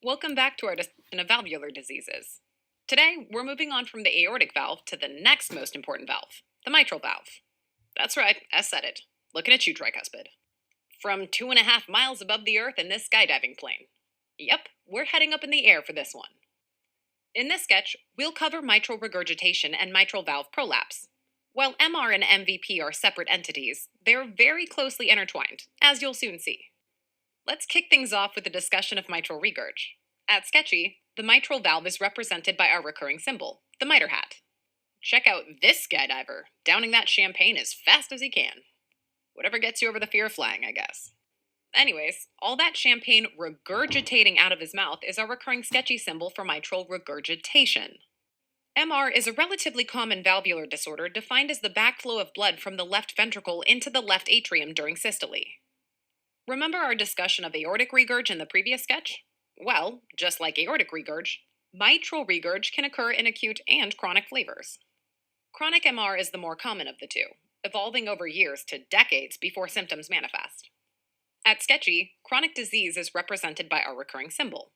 Welcome back to our discussion of valvular diseases. Today, we're moving on from the aortic valve to the next most important valve, the mitral valve. That's right, I said it. Looking at you, tricuspid. From 2.5 miles above the earth in this skydiving plane. Yep, we're heading up in the air for this one. In this sketch, we'll cover mitral regurgitation and mitral valve prolapse. While MR and MVP are separate entities, they're very closely intertwined, as you'll soon see. Let's kick things off with a discussion of mitral regurg. At Sketchy, the mitral valve is represented by our recurring symbol, the mitre hat. Check out this skydiver, downing that champagne as fast as he can. Whatever gets you over the fear of flying, I guess. Anyways, all that champagne regurgitating out of his mouth is our recurring Sketchy symbol for mitral regurgitation. MR is a relatively common valvular disorder defined as the backflow of blood from the left ventricle into the left atrium during systole. Remember our discussion of aortic regurg in the previous sketch? Well, just like aortic regurg, mitral regurg can occur in acute and chronic flavors. Chronic MR is the more common of the two, evolving over years to decades before symptoms manifest. At Sketchy, chronic disease is represented by our recurring symbol,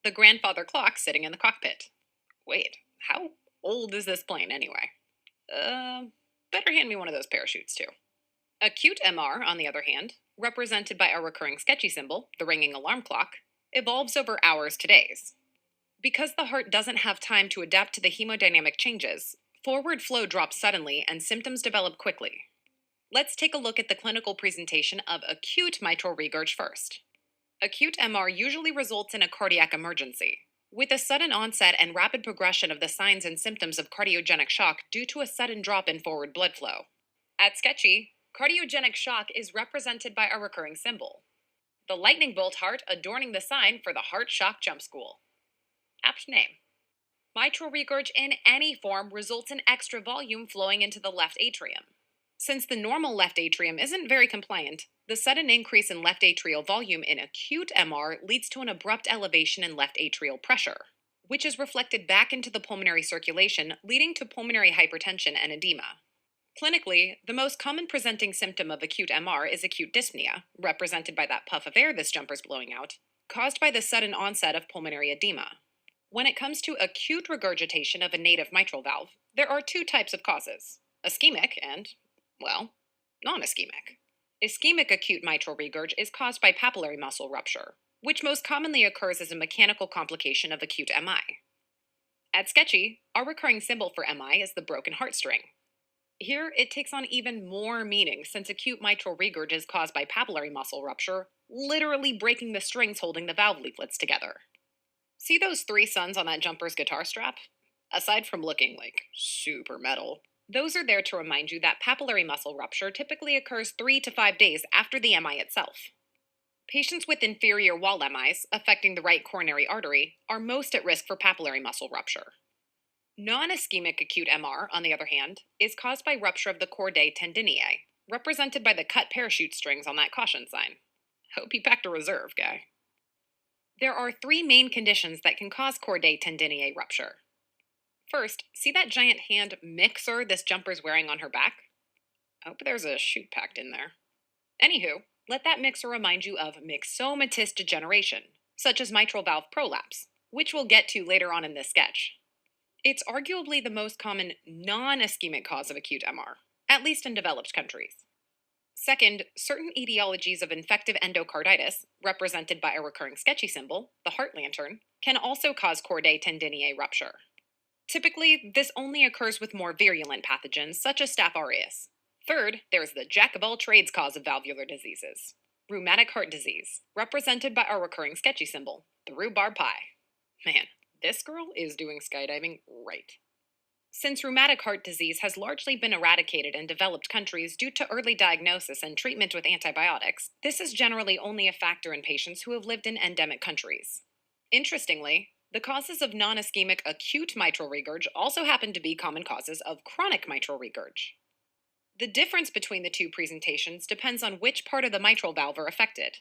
the grandfather clock sitting in the cockpit. Wait, how old is this plane anyway? Better hand me one of those parachutes too. Acute MR, on the other hand, represented by our recurring Sketchy symbol, the ringing alarm clock, evolves over hours to days. Because the heart doesn't have time to adapt to the hemodynamic changes, forward flow drops suddenly and symptoms develop quickly. Let's take a look at the clinical presentation of acute mitral regurg first. Acute MR usually results in a cardiac emergency, with a sudden onset and rapid progression of the signs and symptoms of cardiogenic shock due to a sudden drop in forward blood flow. At Sketchy, cardiogenic shock is represented by our recurring symbol, the lightning bolt heart adorning the sign for the Heart Shock Jump School. Apt name. Mitral regurg in any form results in extra volume flowing into the left atrium. Since the normal left atrium isn't very compliant, the sudden increase in left atrial volume in acute MR leads to an abrupt elevation in left atrial pressure, which is reflected back into the pulmonary circulation, leading to pulmonary hypertension and edema. Clinically, the most common presenting symptom of acute MR is acute dyspnea, represented by that puff of air this jumper's blowing out, caused by the sudden onset of pulmonary edema. When it comes to acute regurgitation of a native mitral valve, there are two types of causes: ischemic and, well, non-ischemic. Ischemic acute mitral regurg is caused by papillary muscle rupture, which most commonly occurs as a mechanical complication of acute MI. At Sketchy, our recurring symbol for MI is the broken heartstring. Here, it takes on even more meaning since acute mitral regurg is caused by papillary muscle rupture, literally breaking the strings holding the valve leaflets together. See those three suns on that jumper's guitar strap? Aside from looking like super metal, those are there to remind you that papillary muscle rupture typically occurs 3 to 5 days after the MI itself. Patients with inferior wall MIs, affecting the right coronary artery, are most at risk for papillary muscle rupture. Non-ischemic acute MR, on the other hand, is caused by rupture of the chordae tendineae, represented by the cut parachute strings on that caution sign. Hope you packed a reserve, guy. There are three main conditions that can cause chordae tendineae rupture. First, see that giant hand mixer this jumper's wearing on her back? I hope there's a chute packed in there. Anywho, let that mixer remind you of myxomatous degeneration, such as mitral valve prolapse, which we'll get to later on in this sketch. It's arguably the most common non-ischemic cause of acute MR, at least in developed countries. Second, certain etiologies of infective endocarditis, represented by a recurring Sketchy symbol, the heart lantern, can also cause chordae tendineae rupture. Typically, this only occurs with more virulent pathogens, such as Staph aureus. Third, there's the jack-of-all-trades cause of valvular diseases, rheumatic heart disease, represented by our recurring Sketchy symbol, the rhubarb pie. Man, this girl is doing skydiving right. Since rheumatic heart disease has largely been eradicated in developed countries due to early diagnosis and treatment with antibiotics, this is generally only a factor in patients who have lived in endemic countries. Interestingly, the causes of non-ischemic acute mitral regurg also happen to be common causes of chronic mitral regurg. The difference between the two presentations depends on which part of the mitral valve are affected.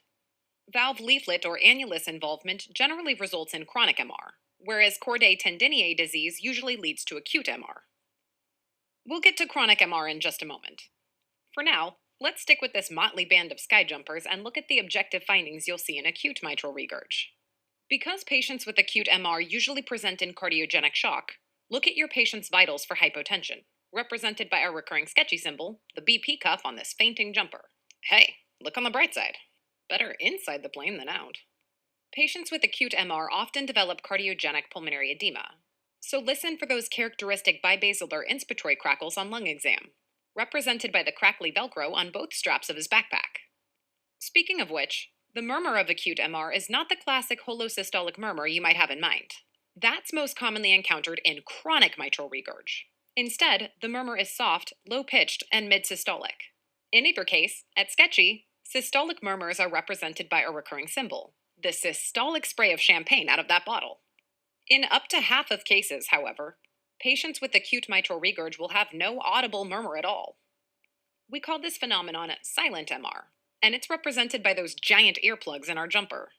Valve leaflet or annulus involvement generally results in chronic MR, whereas chordae tendineae disease usually leads to acute MR. We'll get to chronic MR in just a moment. For now, let's stick with this motley band of sky jumpers and look at the objective findings you'll see in acute mitral regurg. Because patients with acute MR usually present in cardiogenic shock, look at your patient's vitals for hypotension, represented by a recurring sketchy symbol, the BP cuff on this fainting jumper. Hey, look on the bright side. Better inside the plane than out. Patients with acute MR often develop cardiogenic pulmonary edema, so listen for those characteristic bibasilar inspiratory crackles on lung exam, represented by the crackly Velcro on both straps of his backpack. Speaking of which, the murmur of acute MR is not the classic holosystolic murmur you might have in mind. That's most commonly encountered in chronic mitral regurg. Instead, the murmur is soft, low pitched, and mid systolic. In either case, at sketchy, systolic murmurs are represented by a recurring symbol, the systolic spray of champagne out of that bottle. In up to half of cases, however, patients with acute mitral regurg will have no audible murmur at all. We call this phenomenon silent MR, and it's represented by those giant earplugs in our jumper.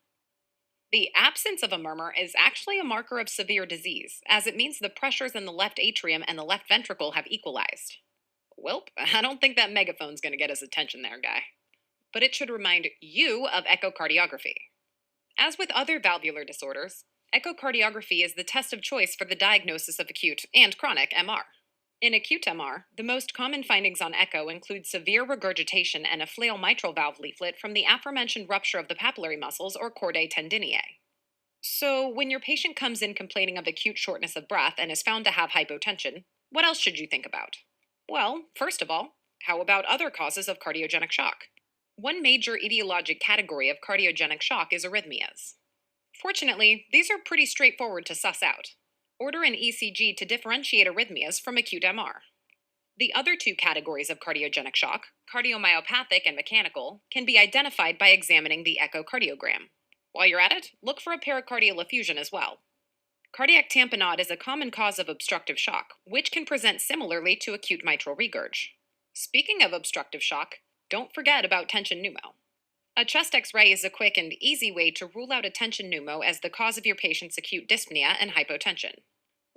The absence of a murmur is actually a marker of severe disease, as it means the pressures in the left atrium and the left ventricle have equalized. Welp, I don't think that megaphone's going to get his attention there, guy. But it should remind you of echocardiography. As with other valvular disorders, echocardiography is the test of choice for the diagnosis of acute and chronic MR. In acute MR, the most common findings on echo include severe regurgitation and a flail mitral valve leaflet from the aforementioned rupture of the papillary muscles or chordae tendineae. So, when your patient comes in complaining of acute shortness of breath and is found to have hypotension, what else should you think about? Well, first of all, how about other causes of cardiogenic shock? One major etiologic category of cardiogenic shock is arrhythmias. Fortunately, these are pretty straightforward to suss out. Order an ECG to differentiate arrhythmias from acute MR. The other two categories of cardiogenic shock, cardiomyopathic and mechanical, can be identified by examining the echocardiogram. While you're at it, look for a pericardial effusion as well. Cardiac tamponade is a common cause of obstructive shock, which can present similarly to acute mitral regurg. Speaking of obstructive shock, don't forget about tension pneumo. A chest X-ray is a quick and easy way to rule out a tension pneumo as the cause of your patient's acute dyspnea and hypotension.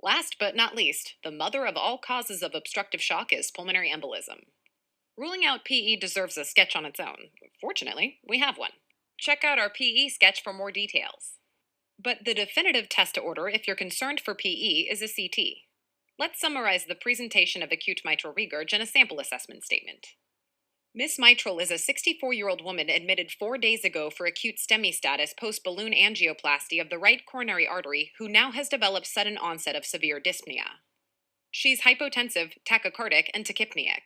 Last but not least, the mother of all causes of obstructive shock is pulmonary embolism. Ruling out PE deserves a sketch on its own. Fortunately, we have one. Check out our PE sketch for more details. But the definitive test to order if you're concerned for PE is a CT. Let's summarize the presentation of acute mitral regurg in a sample assessment statement. Miss Mitral is a 64-year-old woman admitted 4 days ago for acute STEMI status post-balloon angioplasty of the right coronary artery who now has developed sudden onset of severe dyspnea. She's hypotensive, tachycardic, and tachypneic.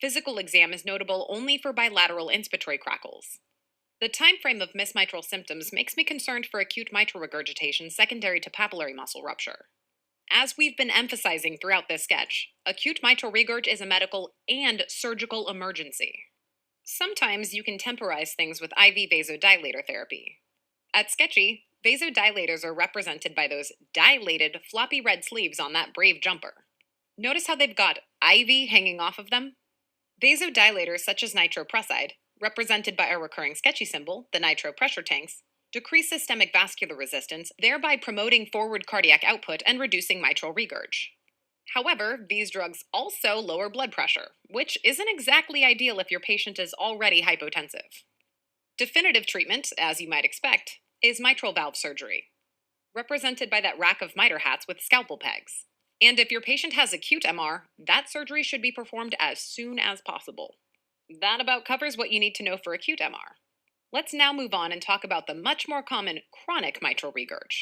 Physical exam is notable only for bilateral inspiratory crackles. The time frame of Miss Mitral symptoms makes me concerned for acute mitral regurgitation secondary to papillary muscle rupture. As we've been emphasizing throughout this sketch, acute mitral regurg is a medical and surgical emergency. Sometimes you can temporize things with IV vasodilator therapy. At sketchy, vasodilators are represented by those dilated, floppy red sleeves on that brave jumper. Notice how they've got IV hanging off of them? Vasodilators such as nitroprusside, represented by a recurring sketchy symbol, the nitro pressure tanks, decrease systemic vascular resistance, thereby promoting forward cardiac output and reducing mitral regurg. However, these drugs also lower blood pressure, which isn't exactly ideal if your patient is already hypotensive. Definitive treatment, as you might expect, is mitral valve surgery, represented by that rack of miter hats with scalpel pegs. And if your patient has acute MR, that surgery should be performed as soon as possible. That about covers what you need to know for acute MR. Let's now move on and talk about the much more common chronic mitral regurg.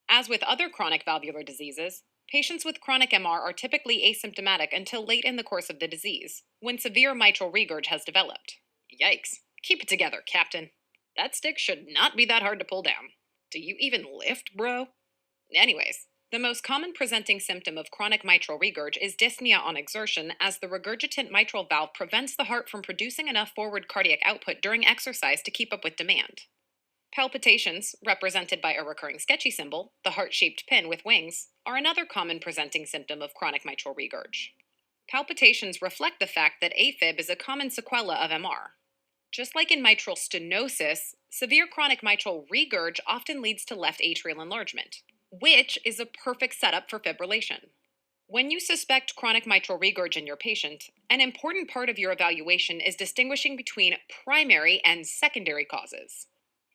As with other chronic valvular diseases, patients with chronic MR are typically asymptomatic until late in the course of the disease, when severe mitral regurg has developed. Yikes. Keep it together, Captain. That stick should not be that hard to pull down. Do you even lift, bro? Anyways, the most common presenting symptom of chronic mitral regurg is dyspnea on exertion, as the regurgitant mitral valve prevents the heart from producing enough forward cardiac output during exercise to keep up with demand. Palpitations, represented by a recurring sketchy symbol, the heart-shaped pin with wings, are another common presenting symptom of chronic mitral regurg. Palpitations reflect the fact that AFib is a common sequela of MR. Just like in mitral stenosis, severe chronic mitral regurg often leads to left atrial enlargement, which is a perfect setup for fibrillation. When you suspect chronic mitral regurg in your patient, an important part of your evaluation is distinguishing between primary and secondary causes.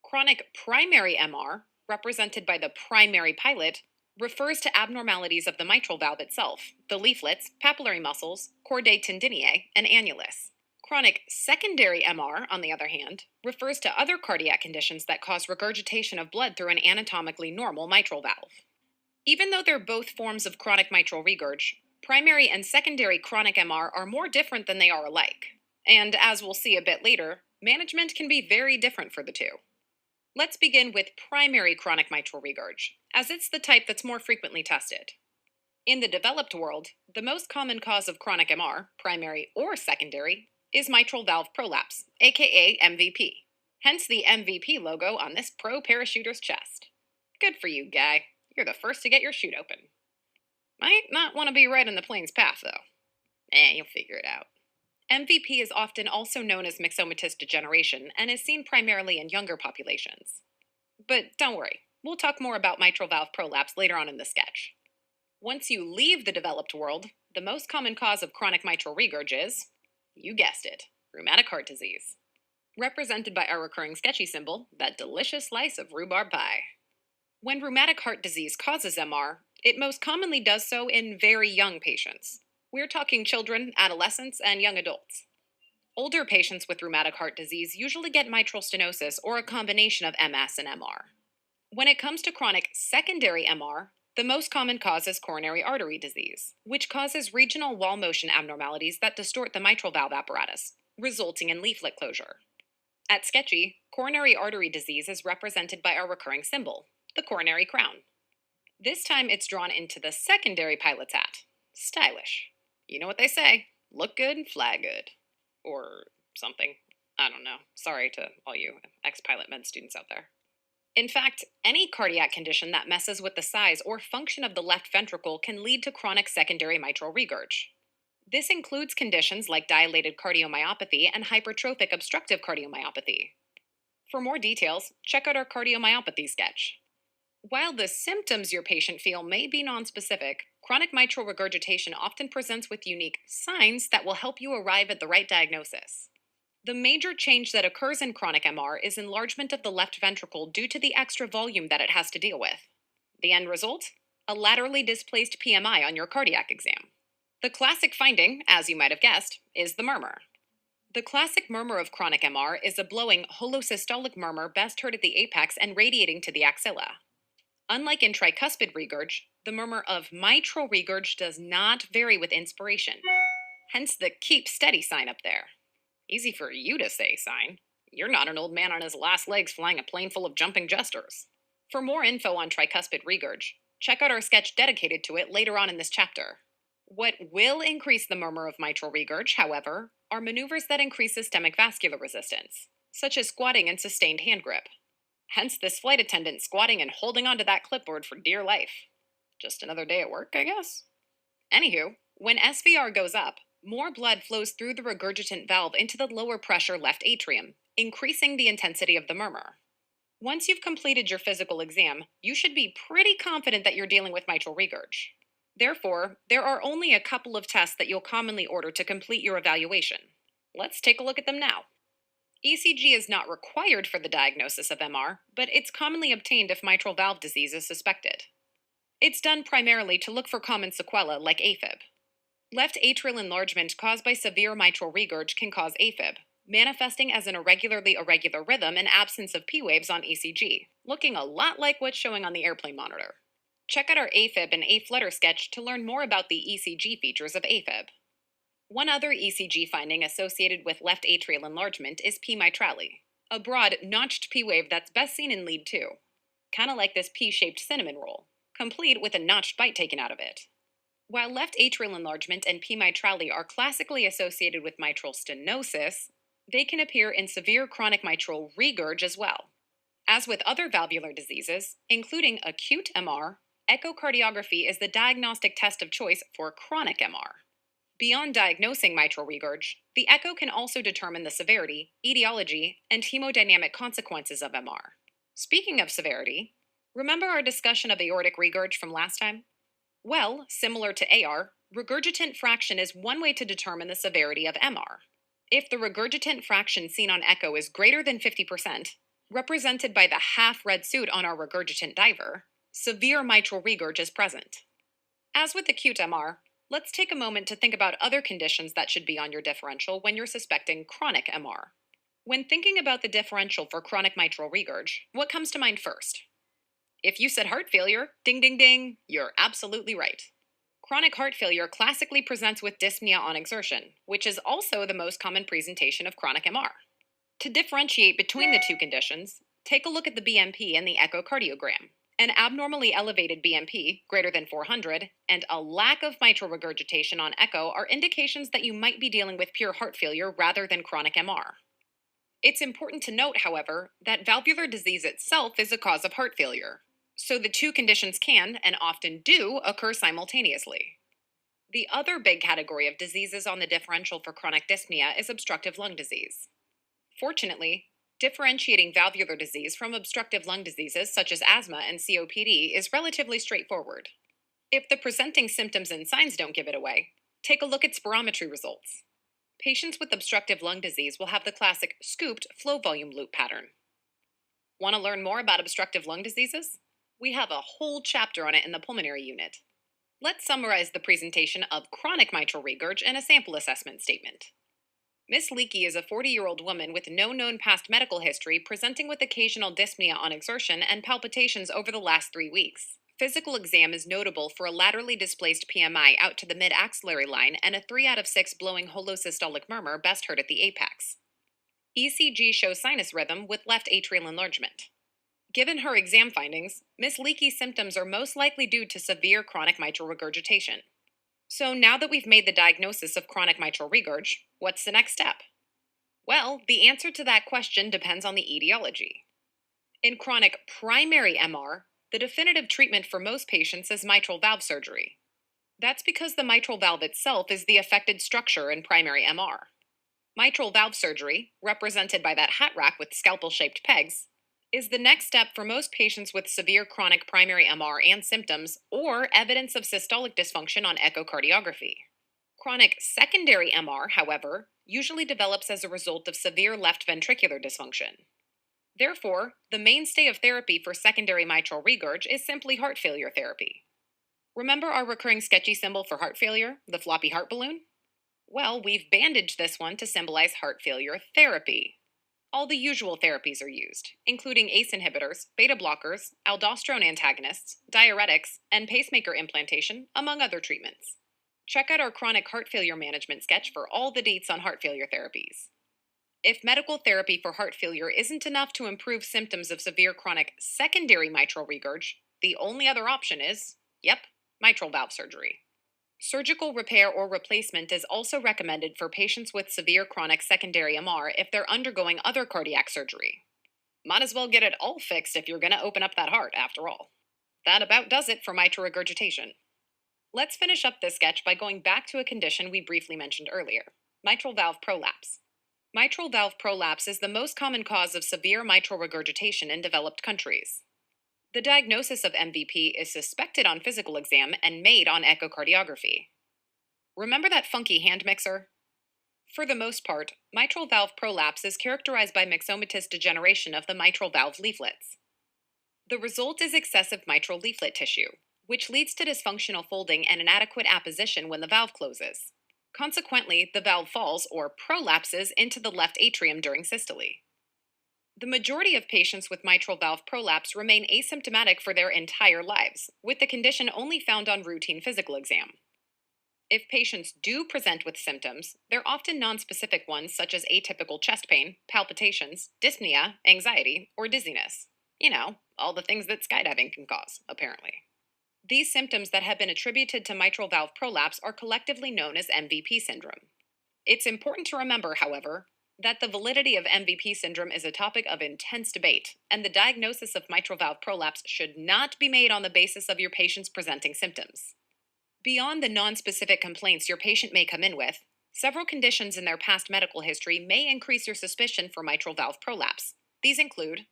Chronic primary MR, represented by the primary pilot, refers to abnormalities of the mitral valve itself, the leaflets, papillary muscles, chordae tendineae, and annulus. Chronic secondary MR, on the other hand, refers to other cardiac conditions that cause regurgitation of blood through an anatomically normal mitral valve. Even though they're both forms of chronic mitral regurg, primary and secondary chronic MR are more different than they are alike. And as we'll see a bit later, management can be very different for the two. Let's begin with primary chronic mitral regurg, as it's the type that's more frequently tested. In the developed world, the most common cause of chronic MR, primary or secondary, is mitral valve prolapse, aka MVP. Hence the MVP logo on this pro parachuter's chest. Good for you, guy. You're the first to get your chute open. Might not want to be right in the plane's path, though. You'll figure it out. MVP is often also known as myxomatous degeneration and is seen primarily in younger populations. But don't worry, we'll talk more about mitral valve prolapse later on in the sketch. Once you leave the developed world, the most common cause of chronic mitral regurg is, you guessed it, rheumatic heart disease. Represented by our recurring sketchy symbol, that delicious slice of rhubarb pie. When rheumatic heart disease causes MR, it most commonly does so in very young patients. We're talking children, adolescents, and young adults. Older patients with rheumatic heart disease usually get mitral stenosis or a combination of MS and MR. When it comes to chronic secondary MR, the most common cause is coronary artery disease, which causes regional wall motion abnormalities that distort the mitral valve apparatus, resulting in leaflet closure. At Sketchy, coronary artery disease is represented by our recurring symbol, the coronary crown. This time it's drawn into the secondary pilot's hat. Stylish. You know what they say, look good and fly good. Or something. I don't know. Sorry to all you ex-pilot med students out there. In fact, any cardiac condition that messes with the size or function of the left ventricle can lead to chronic secondary mitral regurg. This includes conditions like dilated cardiomyopathy and hypertrophic obstructive cardiomyopathy. For more details, check out our cardiomyopathy sketch. While the symptoms your patient feel may be nonspecific, chronic mitral regurgitation often presents with unique signs that will help you arrive at the right diagnosis. The major change that occurs in chronic MR is enlargement of the left ventricle due to the extra volume that it has to deal with. The end result? A laterally displaced PMI on your cardiac exam. The classic finding, as you might have guessed, is the murmur. The classic murmur of chronic MR is a blowing holosystolic murmur best heard at the apex and radiating to the axilla. Unlike in tricuspid regurg, the murmur of mitral regurg does not vary with inspiration. Hence the keep steady sign up there. Easy for you to say sign. You're not an old man on his last legs flying a plane full of jumping jesters. For more info on tricuspid regurg, check out our sketch dedicated to it later on in this chapter. What will increase the murmur of mitral regurg, however, are maneuvers that increase systemic vascular resistance, such as squatting and sustained hand grip. Hence this flight attendant squatting and holding onto that clipboard for dear life. Just another day at work, I guess? Anywho, when SVR goes up, more blood flows through the regurgitant valve into the lower pressure left atrium, increasing the intensity of the murmur. Once you've completed your physical exam, you should be pretty confident that you're dealing with mitral regurg. Therefore, there are only a couple of tests that you'll commonly order to complete your evaluation. Let's take a look at them now. ECG is not required for the diagnosis of MR, but it's commonly obtained if mitral valve disease is suspected. It's done primarily to look for common sequelae like AFib. Left atrial enlargement caused by severe mitral regurg can cause AFib, manifesting as an irregular rhythm and absence of P waves on ECG, looking a lot like what's showing on the airplane monitor. Check out our AFib and A-flutter sketch to learn more about the ECG features of AFib. One other ECG finding associated with left atrial enlargement is P mitrale, a broad, notched P wave that's best seen in lead 2. Kinda like this P-shaped cinnamon roll, complete with a notched bite taken out of it. While left atrial enlargement and P mitrale are classically associated with mitral stenosis, they can appear in severe chronic mitral regurg as well. As with other valvular diseases, including acute MR, echocardiography is the diagnostic test of choice for chronic MR. Beyond diagnosing mitral regurg, the echo can also determine the severity, etiology, and hemodynamic consequences of MR. Speaking of severity, remember our discussion of aortic regurg from last time? Well, similar to AR, regurgitant fraction is one way to determine the severity of MR. If the regurgitant fraction seen on echo is greater than 50%, Represented by the half red suit on our regurgitant diver, severe mitral regurg is present. As with acute MR, let's take a moment to think about other conditions that should be on your differential when you're suspecting chronic MR. When thinking about the differential for chronic mitral regurg, what comes to mind first? If you said heart failure, ding ding ding, you're absolutely right. Chronic heart failure classically presents with dyspnea on exertion, which is also the most common presentation of chronic MR. To differentiate between the two conditions, take a look at the BMP and the echocardiogram. An abnormally elevated BMP, greater than 400, and a lack of mitral regurgitation on echo are indications that you might be dealing with pure heart failure rather than chronic MR. It's important to note, however, that valvular disease itself is a cause of heart failure, so the two conditions can, and often do, occur simultaneously. The other big category of diseases on the differential for chronic dyspnea is obstructive lung disease. Fortunately, differentiating valvular disease from obstructive lung diseases such as asthma and COPD is relatively straightforward. If the presenting symptoms and signs don't give it away, take a look at spirometry results. Patients with obstructive lung disease will have the classic scooped flow volume loop pattern. Want to learn more about obstructive lung diseases? We have a whole chapter on it in the pulmonary unit. Let's summarize the presentation of chronic mitral regurg in a sample assessment statement. Miss Leakey is a 40-year-old woman with no known past medical history presenting with occasional dyspnea on exertion and palpitations over the last 3 weeks. Physical exam is notable for a laterally displaced PMI out to the mid-axillary line and a 3 out of 6 blowing holosystolic murmur best heard at the apex. ECG shows sinus rhythm with left atrial enlargement. Given her exam findings, Miss Leakey's symptoms are most likely due to severe chronic mitral regurgitation. So now that we've made the diagnosis of chronic mitral regurg, what's the next step? Well, the answer to that question depends on the etiology. In chronic primary MR, the definitive treatment for most patients is mitral valve surgery. That's because the mitral valve itself is the affected structure in primary MR. Mitral valve surgery, represented by that hat rack with scalpel-shaped pegs, is the next step for most patients with severe chronic primary MR and symptoms or evidence of systolic dysfunction on echocardiography. Chronic secondary MR, however, usually develops as a result of severe left ventricular dysfunction. Therefore, the mainstay of therapy for secondary mitral regurg is simply heart failure therapy. Remember our recurring sketchy symbol for heart failure, the floppy heart balloon? Well, we've bandaged this one to symbolize heart failure therapy. All the usual therapies are used, including ACE inhibitors, beta blockers, aldosterone antagonists, diuretics, and pacemaker implantation, among other treatments. Check out our chronic heart failure management sketch for all the deets on heart failure therapies. If medical therapy for heart failure isn't enough to improve symptoms of severe chronic secondary mitral regurg, the only other option is, mitral valve surgery. Surgical repair or replacement is also recommended for patients with severe chronic secondary MR if they're undergoing other cardiac surgery. Might as well get it all fixed if you're going to open up that heart, after all. That about does it for mitral regurgitation. Let's finish up this sketch by going back to a condition we briefly mentioned earlier, mitral valve prolapse. Mitral valve prolapse is the most common cause of severe mitral regurgitation in developed countries. The diagnosis of MVP is suspected on physical exam and made on echocardiography. Remember that funky hand mixer? For the most part, mitral valve prolapse is characterized by myxomatous degeneration of the mitral valve leaflets. The result is excessive mitral leaflet tissue, which leads to dysfunctional folding and inadequate apposition when the valve closes. Consequently, the valve falls or prolapses into the left atrium during systole. The majority of patients with mitral valve prolapse remain asymptomatic for their entire lives, with the condition only found on routine physical exam. If patients do present with symptoms, they're often nonspecific ones such as atypical chest pain, palpitations, dyspnea, anxiety, or dizziness. All the things that skydiving can cause, apparently. These symptoms that have been attributed to mitral valve prolapse are collectively known as MVP syndrome. It's important to remember, however, that the validity of MVP syndrome is a topic of intense debate, and the diagnosis of mitral valve prolapse should not be made on the basis of your patient's presenting symptoms. Beyond the nonspecific complaints your patient may come in with, several conditions in their past medical history may increase your suspicion for mitral valve prolapse. These include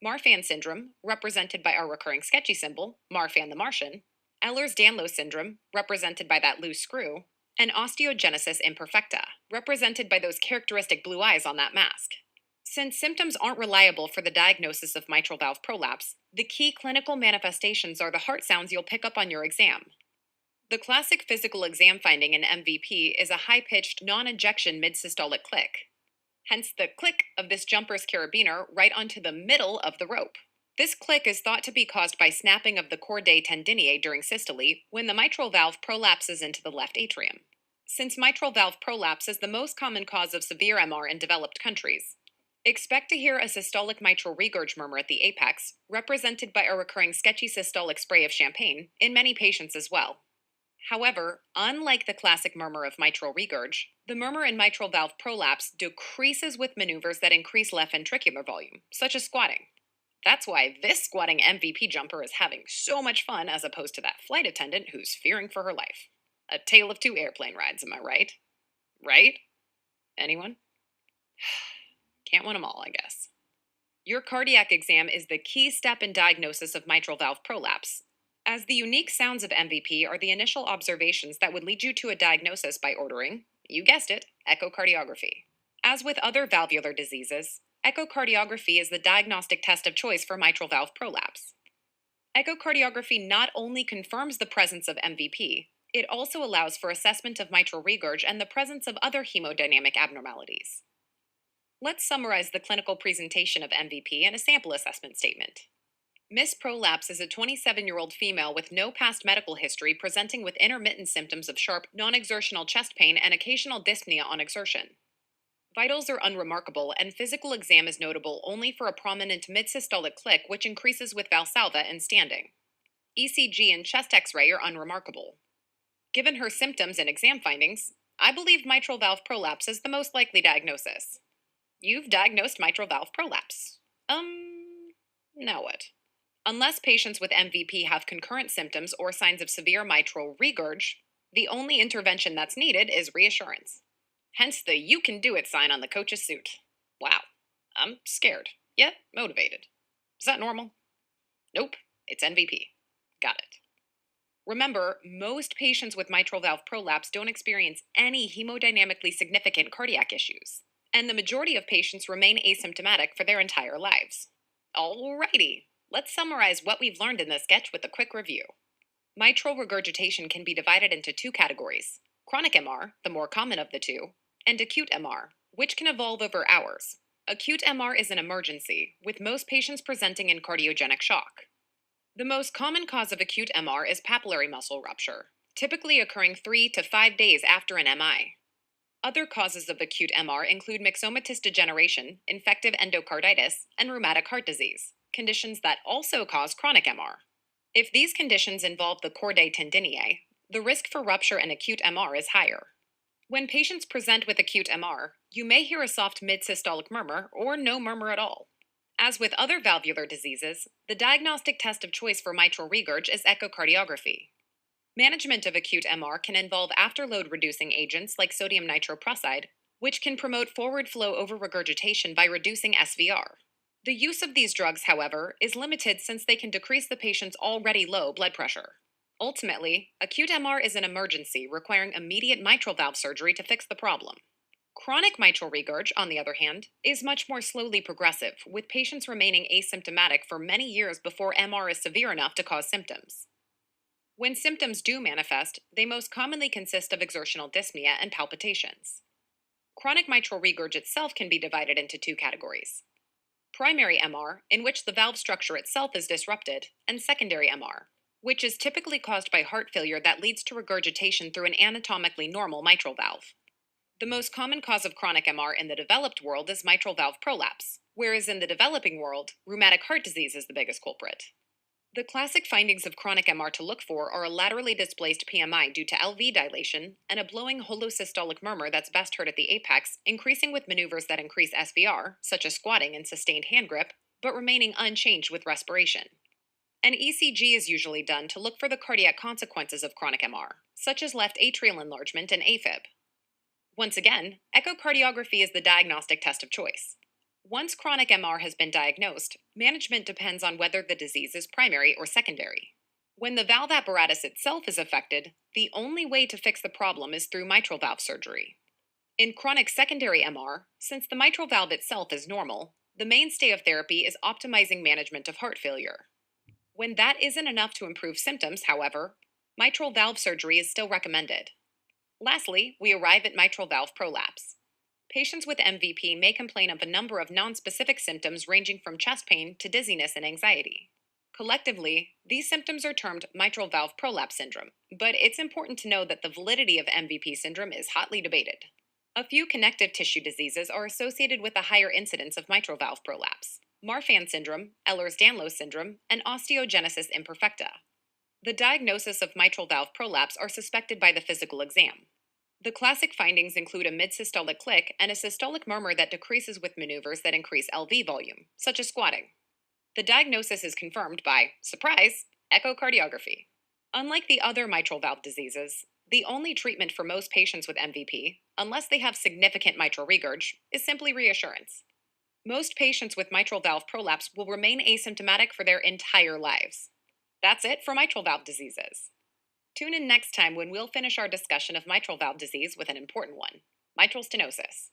Marfan syndrome, represented by our recurring sketchy symbol, Marfan the Martian, Ehlers-Danlos syndrome, represented by that loose screw, and osteogenesis imperfecta, represented by those characteristic blue eyes on that mask. Since symptoms aren't reliable for the diagnosis of mitral valve prolapse, the key clinical manifestations are the heart sounds you'll pick up on your exam. The classic physical exam finding in MVP is a high pitched, non ejection mid systolic click. Hence the click of this jumper's carabiner right onto the middle of the rope. This click is thought to be caused by snapping of the chordae tendineae during systole when the mitral valve prolapses into the left atrium. Since mitral valve prolapse is the most common cause of severe MR in developed countries, expect to hear a systolic mitral regurg murmur at the apex, represented by a recurring sketchy systolic spray of champagne, in many patients as well. However, unlike the classic murmur of mitral regurg, the murmur in mitral valve prolapse decreases with maneuvers that increase left ventricular volume, such as squatting. That's why this squatting MVP jumper is having so much fun as opposed to that flight attendant who's fearing for her life. A tale of two airplane rides, am I right? Right? Anyone? Can't win them all, I guess. Your cardiac exam is the key step in diagnosis of mitral valve prolapse, as the unique sounds of MVP are the initial observations that would lead you to a diagnosis by ordering, you guessed it, echocardiography. As with other valvular diseases, echocardiography is the diagnostic test of choice for mitral valve prolapse. Echocardiography not only confirms the presence of MVP, it also allows for assessment of mitral regurg and the presence of other hemodynamic abnormalities. Let's summarize the clinical presentation of MVP in a sample assessment statement. Miss Prolapse is a 27-year-old female with no past medical history presenting with intermittent symptoms of sharp, non-exertional chest pain and occasional dyspnea on exertion. Vitals are unremarkable, and physical exam is notable only for a prominent mid-systolic click which increases with Valsalva and standing. ECG and chest X-ray are unremarkable. Given her symptoms and exam findings, I believe mitral valve prolapse is the most likely diagnosis. You've diagnosed mitral valve prolapse. Now what? Unless patients with MVP have concurrent symptoms or signs of severe mitral regurg, the only intervention that's needed is reassurance. Hence the "you can do it" sign on the coach's suit. Wow, I'm scared, yet motivated. Is that normal? Nope, it's MVP. Got it. Remember, most patients with mitral valve prolapse don't experience any hemodynamically significant cardiac issues, and the majority of patients remain asymptomatic for their entire lives. Alrighty, let's summarize what we've learned in this sketch with a quick review. Mitral regurgitation can be divided into two categories: chronic MR, the more common of the two, and acute MR, which can evolve over hours. Acute MR is an emergency, with most patients presenting in cardiogenic shock. The most common cause of acute MR is papillary muscle rupture, typically occurring 3 to 5 days after an MI. Other causes of acute MR include myxomatous degeneration, infective endocarditis, and rheumatic heart disease, conditions that also cause chronic MR. If these conditions involve the chordae tendineae, the risk for rupture and acute MR is higher. When patients present with acute MR, you may hear a soft mid-systolic murmur or no murmur at all. As with other valvular diseases, the diagnostic test of choice for mitral regurg is echocardiography. Management of acute MR can involve afterload reducing agents like sodium nitroprusside, which can promote forward flow over regurgitation by reducing SVR. The use of these drugs, however, is limited since they can decrease the patient's already low blood pressure. Ultimately, acute MR is an emergency requiring immediate mitral valve surgery to fix the problem. Chronic mitral regurg, on the other hand, is much more slowly progressive, with patients remaining asymptomatic for many years before MR is severe enough to cause symptoms. When symptoms do manifest, they most commonly consist of exertional dyspnea and palpitations. Chronic mitral regurg itself can be divided into two categories: primary MR, in which the valve structure itself is disrupted, and secondary MR, which is typically caused by heart failure that leads to regurgitation through an anatomically normal mitral valve. The most common cause of chronic MR in the developed world is mitral valve prolapse, whereas in the developing world, rheumatic heart disease is the biggest culprit. The classic findings of chronic MR to look for are a laterally displaced PMI due to LV dilation and a blowing holosystolic murmur that's best heard at the apex, increasing with maneuvers that increase SVR, such as squatting and sustained hand grip, but remaining unchanged with respiration. An ECG is usually done to look for the cardiac consequences of chronic MR, such as left atrial enlargement and AFib. Once again, echocardiography is the diagnostic test of choice. Once chronic MR has been diagnosed, management depends on whether the disease is primary or secondary. When the valve apparatus itself is affected, the only way to fix the problem is through mitral valve surgery. In chronic secondary MR, since the mitral valve itself is normal, the mainstay of therapy is optimizing management of heart failure. When that isn't enough to improve symptoms, however, mitral valve surgery is still recommended. Lastly, we arrive at mitral valve prolapse. Patients with MVP may complain of a number of nonspecific symptoms ranging from chest pain to dizziness and anxiety. Collectively, these symptoms are termed mitral valve prolapse syndrome, but it's important to know that the validity of MVP syndrome is hotly debated. A few connective tissue diseases are associated with a higher incidence of mitral valve prolapse: Marfan syndrome, Ehlers-Danlos syndrome, and osteogenesis imperfecta. The diagnosis of mitral valve prolapse are suspected by the physical exam. The classic findings include a mid-systolic click and a systolic murmur that decreases with maneuvers that increase LV volume, such as squatting. The diagnosis is confirmed by, surprise, echocardiography. Unlike the other mitral valve diseases, the only treatment for most patients with MVP, unless they have significant mitral regurg, is simply reassurance. Most patients with mitral valve prolapse will remain asymptomatic for their entire lives. That's it for mitral valve diseases. Tune in next time when we'll finish our discussion of mitral valve disease with an important one: mitral stenosis.